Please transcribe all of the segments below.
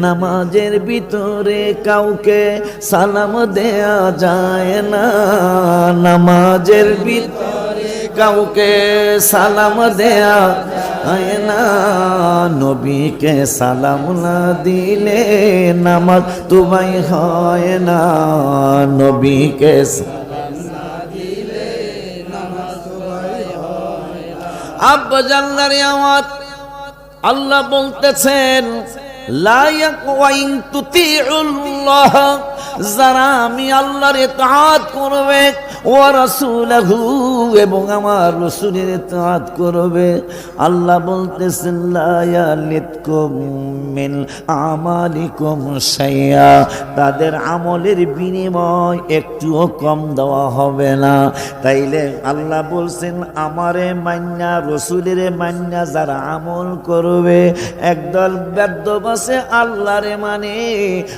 নামাজের ভিতরে কাউকে সালাম দেয়া যায় না, নামাজের ভিতরে কাউকে সালাম দেয়া যায় না, নবীকে সালাম না দিলে নামাজ তোমায় হয় না, নবীকে সালাম না দিলে নামাজ তোমায় হয় না। আব্বা জান্নার আওয়াজ আল্লাহ বলতেছেন যারা আমি আল্লাহর ইতাআত করবে ওয়া রাসূলহু এবং আমার রাসূলের ইতাআত করবে, আল্লাহ বলতেছেন লা ইয়ালিতকুম মিন আমালিকুম শাইআ, তাদের আমলের বিনিময় একটুও কম দেওয়া হবে না। তাইলে আল্লাহ বলছেন আমারে মান্না রাসূলের মান্না যারা আমল করবে, একদল বেদ্যপ আছে আল্লাহরে মানে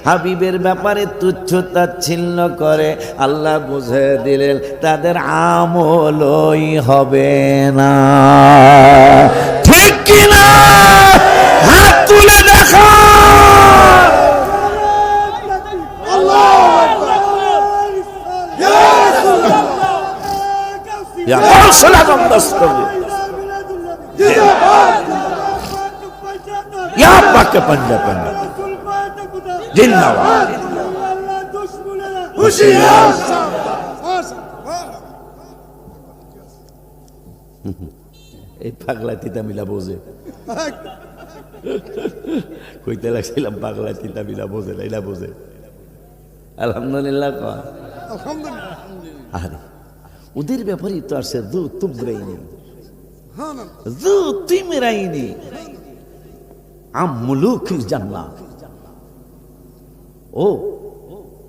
হাবিবের ব্যাপারে তুচ্ছ তাচ্ছিল্য করে, আল্লাহ বুঝে দিলেন তাদের আমলই হবে না। ঠিক কিনা? হাত তুলে দেখো। এই পাগলা তিতা মিলা বোঝে, কইতে লাগছিলাম পাগলা তিতা মিলা বোঝে না, এটা বোঝে। আলহামদুলিল্লাহ। আরে ওদের ব্যাপারে তো আসছে দু তুম রাইনি দু তুম রাইনি আমুলুকুল জান্নাহ। ও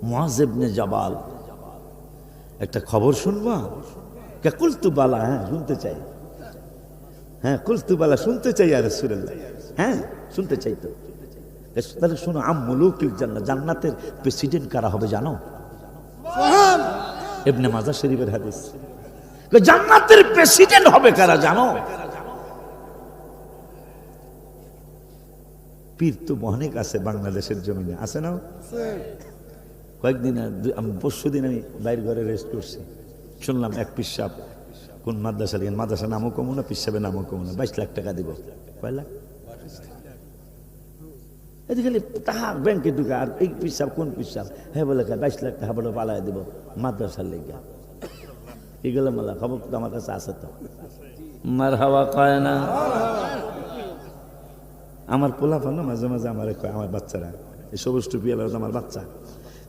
মুআয ইবনে জাবাল, একটা খবর শুনবা? কে কুলতু বালা, হ্যাঁ শুনতে চাই, হ্যাঁ কুলতু বালা শুনতে চাই ইয়া রাসূলুল্লাহ, হ্যাঁ শুনতে চাই। তো তাহলে শোনো, আমুলুকুল জান্নাহ, জান্নাতের প্রেসিডেন্ট কারা হবে জানো? সুবহানাল্লাহ। ইবনে মাজাহ শরীফের হাদিস। জান্নাতের প্রেসিডেন্ট হবে কারা জানো? পীর তো অনেক আছে বাংলাদেশের জমিনে, আছে না? কয়েকদিন পরশুদিন আমি বাইরের ঘরে রেস্ট করছি, শুনলাম এক পীর সাহেব কোন মাদ্রাসা লিখেন, মাদ্রাসা নামও কমো না, পীর সাহেবের নামও কমো না, 22 লাখ টাকা দিব। কয় লাখ? এদিকে টাকা ব্যাংকে ঢুকে, আর এই পীর সাহেব কোন পীর সাহেব? হ্যাঁ বলে 22 লাখ টাকা বলে পালাই দিব মাদ্রাসার লেগে। এগুলো মালা খবর তো আমার কাছে আছে। তো মারহাবা কয় না? আমার পোলাপান মাঝে মাঝে আমার কয়, আমার বাচ্চারা এই সবুজ টুপি আমার বাচ্চা,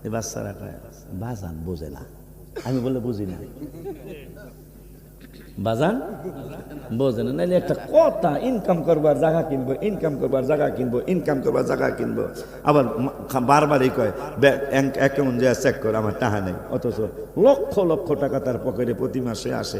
এই বাচ্চারা কয় বাজান বোঝে না। আমি বলে বুঝি না, বাজান বোঝে না। নাইলে একটা কথা, ইনকাম করবার জায়গা কিনবো, ইনকাম করবার জায়গা কিনবো, ইনকাম করবার জায়গা কিনবো, আবার বারবারই কয় অ্যাকাউন্ট যা চেক কর, আমার টাকা নেই, অথচ লক্ষ লক্ষ টাকা তার পকেটে প্রতি মাসে আসে।